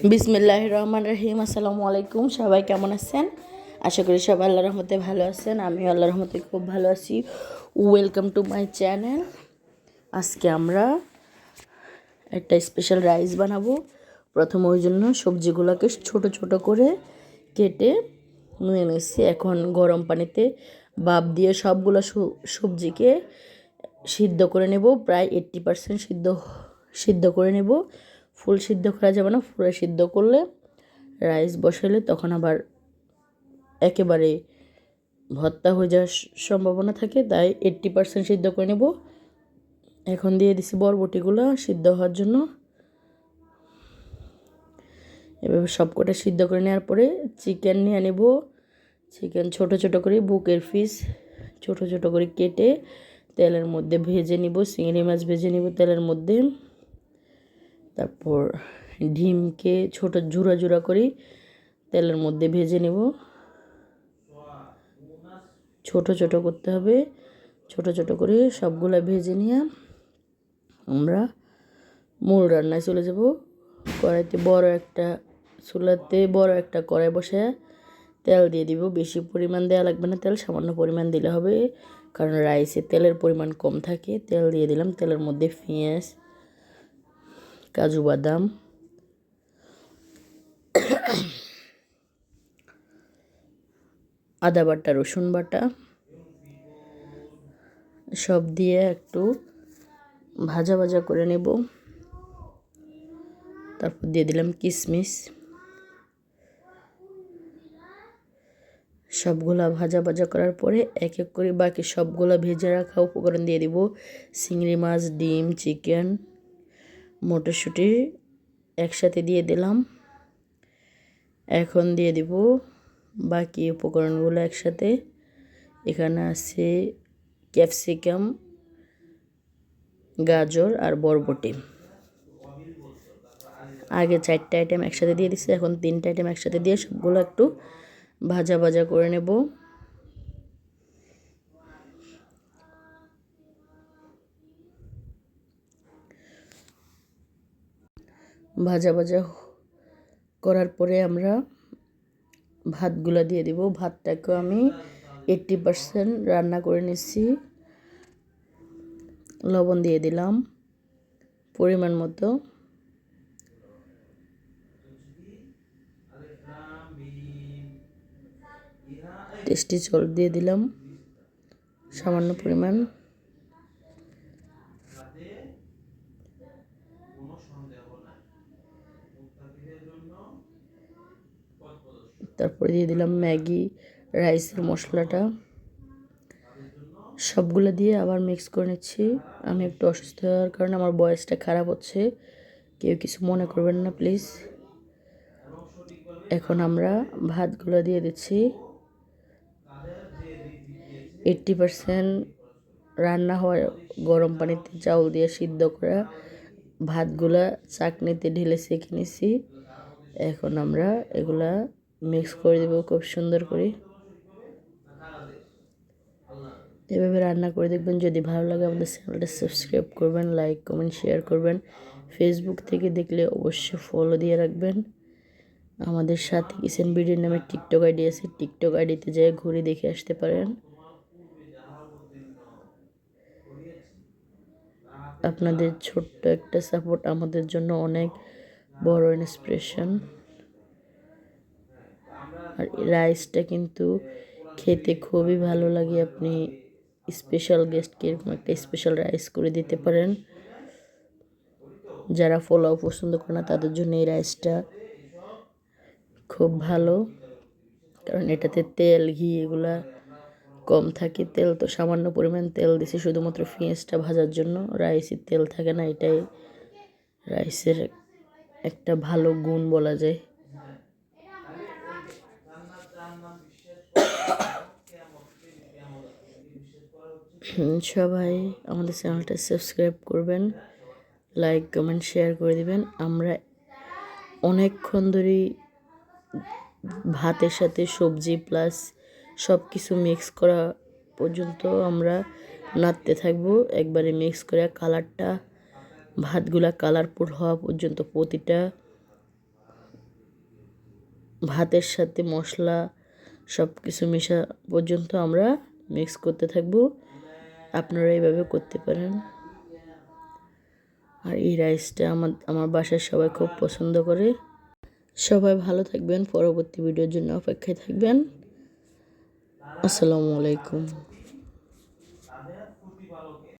বিসমিল্লাহির রহমানির রহিম। আসসালামু আলাইকুম। সবাই কেমন আছেন? আশা করি সবাই আল্লাহর রহমতে ভালো আছেন। আমি আল্লাহর রহমতে খুব ভালো আছি। Welcome to my channel. আজকে আমরা একটা স্পেশাল রাইস বানাবো। প্রথমে ওই জন্য সবজিগুলোকে ছোট ছোট করে কেটে নিয়ে নিচ্ছি। এখন গরম পানিতে ভাপ দিয়ে সবগুলো সবজিকে সিদ্ধ করে নেব। প্রায় 80% সিদ্ধ করে নেব। ফুল সিদ্ধ করা যাবে না, পুরো সিদ্ধ করলে রাইস বসালে তখন আবার একেবারে ভর্তা হয়ে যাওয়ার সম্ভাবনা থাকে, তাই 80% সিদ্ধ করে নেব। এখন দিয়ে দিছি বরবটিগুলো সিদ্ধ হওয়ার জন্য। এভাবে সবকটা সিদ্ধ করে নেওয়ার পরে চিকেন নিয়ে নেব। চিকেন ছোট ছোট করে বুকের পিস ছোট ছোট করে কেটে তেলের মধ্যে ভেজে নিব। চিংড়ি মাছ ভেজে নিব তেলের মধ্যে। তারপর ডিমকে ছোট ঝুরা ঝুরা করে তেলের মধ্যে ভেজে নেব। ছোট ছোট করতে হবে। ছোট ছোট করে সবগুলা ভেজে নিয়ে আমরা মূল রান্নায় চলে যাব। চুলাতে বড় একটা কড়াই বসে তেল দিয়ে দিব। বেশি পরিমাণ দেওয়া লাগবে না, তেল সামান্য পরিমাণ দিলে হবে, কারণ রাইসে তেলের পরিমাণ কম থাকে। তেল দিয়ে দিলাম। তেলের মধ্যে পেঁয়াজ, কাজু বাদাম, আদা বাটা, রসুন বাটা সব দিয়ে একটু ভাজা ভাজা করে নেব। তারপর দিয়ে দিলাম কিশমিশ। সবগুলা ভাজা ভাজা করার পরে এক এক করে বাকি সবগুলা ভেজে রাখা উপকরণ দিয়ে দিব। চিংড়ি মাছ, ডিম, চিকেন, মটরশুঁটি একসাথে দিয়ে দিলাম। এখন দিয়ে দিব বাকি উপকরণগুলো একসাথে। এখানে আছে ক্যাপসিকাম, গাজর আর বরবটি। আগে 4টা আইটেম একসাথে দিয়ে দিচ্ছি, এখন 3টা আইটেম একসাথে দিয়ে সবগুলো একটু ভাজা ভাজা করে নেব। ভাজা ভাজা করার পরে আমরা ভাতগুলো দিয়ে দিব। ভাতটাকে আমি 80% রান্না করে নিচ্ছি। লবণ দিয়ে দিলাম পরিমাণ মতো। টেস্টি সল্ট দিয়ে দিলাম সামান্য পরিমাণ। তারপরে দিয়ে দিলাম ম্যাগি রাইসের মশলাটা। সবগুলো দিয়ে আবার মিক্স করে নিচ্ছি। আমি একটু অসুস্থ হওয়ার কারণে আমার ভয়েসটা খারাপ হচ্ছে, কেউ কিছু মনে করবেন না প্লিজ। এখন আমরা ভাতগুলো দিয়ে দিচ্ছি। 80% রান্না হয় গরম পানিতে চাউল দিয়ে সিদ্ধ করা ভাতগুলা চাকনিতে ঢেলে সেঁকে নিছি। এখন আমরা এগুলা মিক্স করে দেব খুব সুন্দর করে। এভাবে রান্না করে দেখবেন। যদি ভালো লাগে আমাদের চ্যানেলটা সাবস্ক্রাইব করবেন, লাইক কমেন্ট শেয়ার করবেন। ফেসবুক থেকে দেখলে অবশ্যই ফলো দিয়ে রাখবেন। আমাদের সাথে কিচেন ভিডিও নামে টিকটক আইডি আছে, টিকটক আইডিতে যেয়ে ঘুরে দেখে আসতে পারেন। আপনাদের ছোট্ট একটা সাপোর্ট আমাদের জন্য অনেক বড় ইন্সপিরেশন। আর রাইসটা কিন্তু খেতে খুবই ভালো লাগে। আপনি স্পেশাল গেস্টকে এরকম একটা স্পেশাল রাইস করে দিতে পারেন। যারা পোলাও পছন্দ করে না তাদের জন্য এই রাইসটা খুব ভালো, কারণ এটাতে তেল, ঘি এগুলা কম থাকে। তেল তো সামান্য পরিমাণ তেল দিছে শুধুমাত্র পেঁয়াজটা ভাজার জন্য। রাইসে তেল থাকে না, এটাই রাইসের একটা ভালো গুণ বলা যায়। সবাই আমাদের চ্যানেলটা সাবস্ক্রাইব করবেন, লাইক কমেন্ট শেয়ার করে দিবেন। আমরা অনেকক্ষণ ধরেই ভাতের সাথে সবজি প্লাস সব কিছু মিক্স করা পর্যন্ত আমরা নাড়তে থাকবো। একবারে মিক্স করে কালারটা ভাতগুলা কালারফুল হওয়া পর্যন্ত প্রতিটা ভাতের সাথে মশলা সব কিছু মেশা পর্যন্ত আমরা মিক্স করতে থাকবো। আপনারা এইভাবে করতে পারেন। আর এই রাইসটা আমার বাসার সবাই খুব পছন্দ করে। সবাই ভালো থাকবেন, পরবর্তী ভিডিওর জন্য অপেক্ষায় থাকবেন। আসসালামু আলাইকুম।